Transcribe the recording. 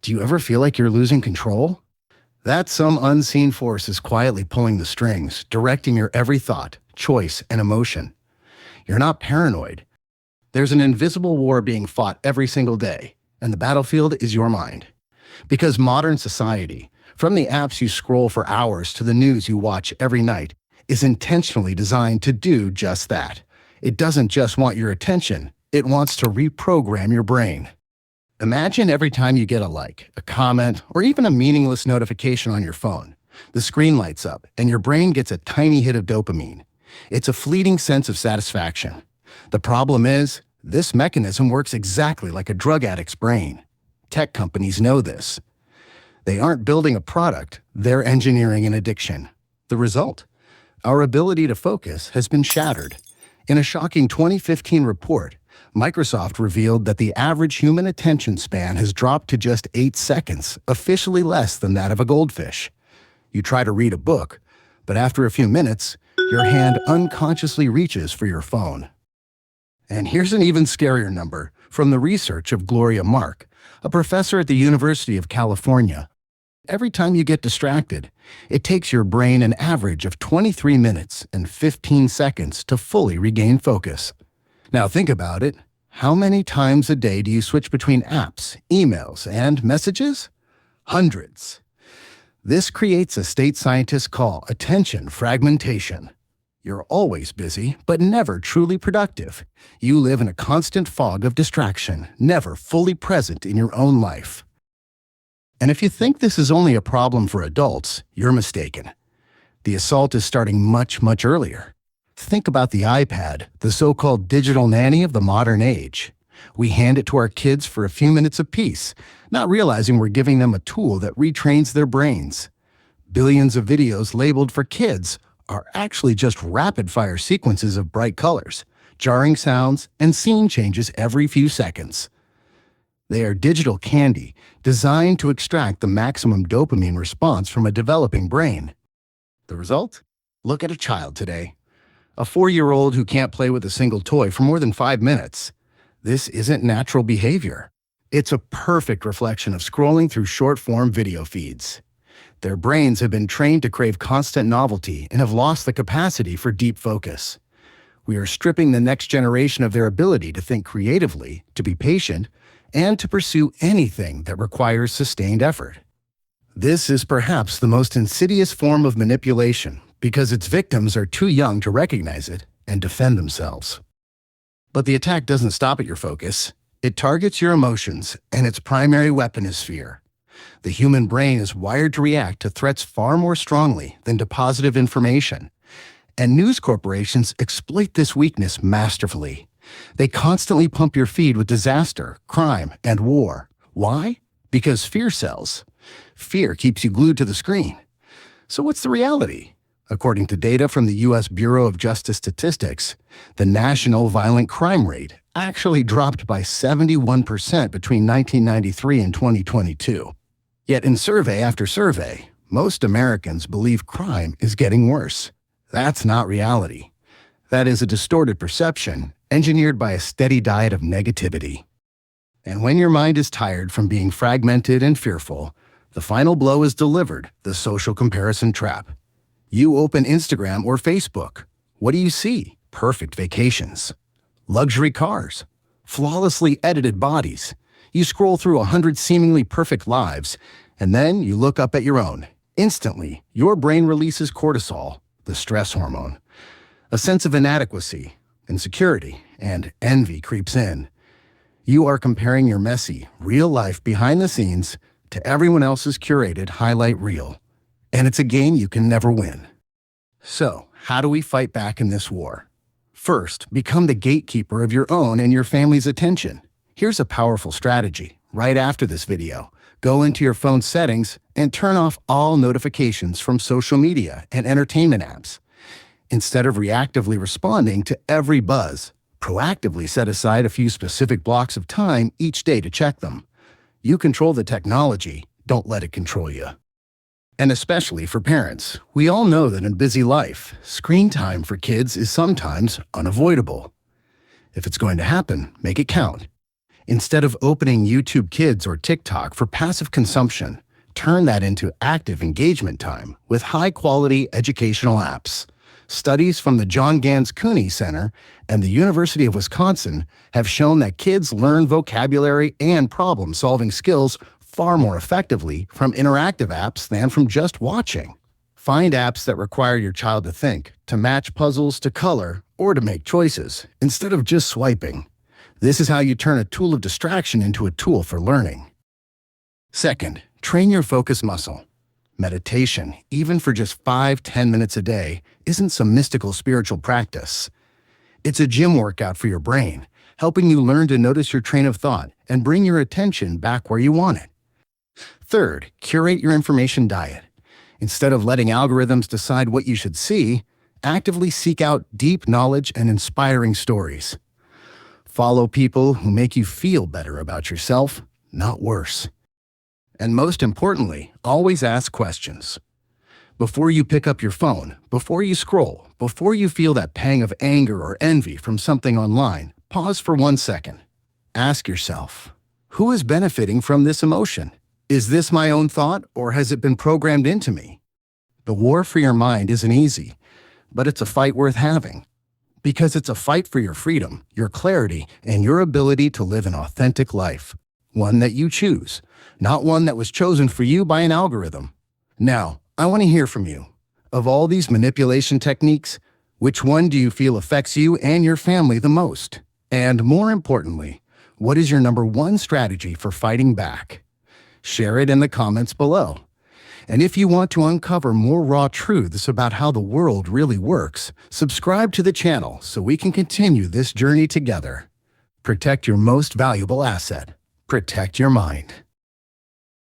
Do you ever feel like you're losing control? That some unseen force is quietly pulling the strings, directing your every thought, choice, and emotion. You're not paranoid. There's an invisible war being fought every single day, and the battlefield is your mind. Because modern society, from the apps you scroll for hours to the news you watch every night, is intentionally designed to do just that. It doesn't just want your attention, it wants to reprogram your brain. Imagine every time you get a like, a comment, or even a meaningless notification on your phone. The screen lights up, and your brain gets a tiny hit of dopamine. It's a fleeting sense of satisfaction. The problem is, this mechanism works exactly like a drug addict's brain. Tech companies know this. They aren't building a product, they're engineering an addiction. The result? Our ability to focus has been shattered. In a shocking 2015 report, Microsoft revealed that the average human attention span has dropped to just 8 seconds, officially less than that of a goldfish. You try to read a book, but after a few minutes, your hand unconsciously reaches for your phone. And here's an even scarier number from the research of Gloria Mark, a professor at the University of California. Every time you get distracted, it takes your brain an average of 23 minutes and 15 seconds to fully regain focus. Now think about it. How many times a day do you switch between apps, emails, and messages? Hundreds. This creates a state scientists call attention fragmentation. You're always busy, but never truly productive. You live in a constant fog of distraction, never fully present in your own life. And if you think this is only a problem for adults, you're mistaken. The assault is starting much, much earlier. Think about the iPad, the so-called digital nanny of the modern age. We hand it to our kids for a few minutes apiece, not realizing we're giving them a tool that retrains their brains. Billions of videos labeled for kids are actually just rapid-fire sequences of bright colors, jarring sounds, and scene changes every few seconds. They are digital candy designed to extract the maximum dopamine response from a developing brain. The result? Look at a child today. A 4-year-old who can't play with a single toy for more than 5 minutes. This isn't natural behavior. It's a perfect reflection of scrolling through short-form video feeds. Their brains have been trained to crave constant novelty and have lost the capacity for deep focus. We are stripping the next generation of their ability to think creatively, to be patient, and to pursue anything that requires sustained effort. This is perhaps the most insidious form of manipulation because its victims are too young to recognize it and defend themselves. But the attack doesn't stop at your focus. It targets your emotions, and its primary weapon is fear. The human brain is wired to react to threats far more strongly than to positive information. And news corporations exploit this weakness masterfully. They constantly pump your feed with disaster, crime, and war. Why? Because fear sells. Fear keeps you glued to the screen. So what's the reality? According to data from the U.S. Bureau of Justice Statistics, the national violent crime rate actually dropped by 71% between 1993 and 2022. Yet in survey after survey, most Americans believe crime is getting worse. That's not reality. That is a distorted perception engineered by a steady diet of negativity. And when your mind is tired from being fragmented and fearful, the final blow is delivered, the social comparison trap. You open Instagram or Facebook. What do you see? Perfect vacations, luxury cars, flawlessly edited bodies. You scroll through 100 seemingly perfect lives, and then you look up at your own. Instantly, your brain releases cortisol, the stress hormone. A sense of inadequacy, insecurity, and envy creeps in. You are comparing your messy, real life behind the scenes to everyone else's curated highlight reel. And it's a game you can never win. So, how do we fight back in this war? First, become the gatekeeper of your own and your family's attention. Here's a powerful strategy. Right after this video, go into your phone settings and turn off all notifications from social media and entertainment apps. Instead of reactively responding to every buzz, proactively set aside a few specific blocks of time each day to check them. You control the technology, don't let it control you. And especially for parents, we all know that in busy life, screen time for kids is sometimes unavoidable. If it's going to happen, make it count. Instead of opening YouTube Kids or TikTok for passive consumption, turn that into active engagement time with high-quality educational apps. Studies from the John Gans Cooney Center and the University of Wisconsin have shown that kids learn vocabulary and problem-solving skills far more effectively from interactive apps than from just watching. Find apps that require your child to think, to match puzzles, to color, or to make choices, instead of just swiping. This is how you turn a tool of distraction into a tool for learning. Second, train your focus muscle. Meditation, even for just 5-10 minutes a day, isn't some mystical spiritual practice. It's a gym workout for your brain, helping you learn to notice your train of thought and bring your attention back where you want it. Third, curate your information diet. Instead of letting algorithms decide what you should see, actively seek out deep knowledge and inspiring stories. Follow people who make you feel better about yourself, not worse. And most importantly, always ask questions. Before you pick up your phone, before you scroll, before you feel that pang of anger or envy from something online, pause for 1 second. Ask yourself, who is benefiting from this emotion? Is this my own thought, or has it been programmed into me? The war for your mind isn't easy, but it's a fight worth having. Because it's a fight for your freedom, your clarity, and your ability to live an authentic life. One that you choose, not one that was chosen for you by an algorithm. Now, I want to hear from you. Of all these manipulation techniques, which one do you feel affects you and your family the most? And more importantly, what is your number one strategy for fighting back? Share it in the comments below. And if you want to uncover more raw truths about how the world really works, subscribe to the channel so we can continue this journey together. Protect your most valuable asset. Protect your mind.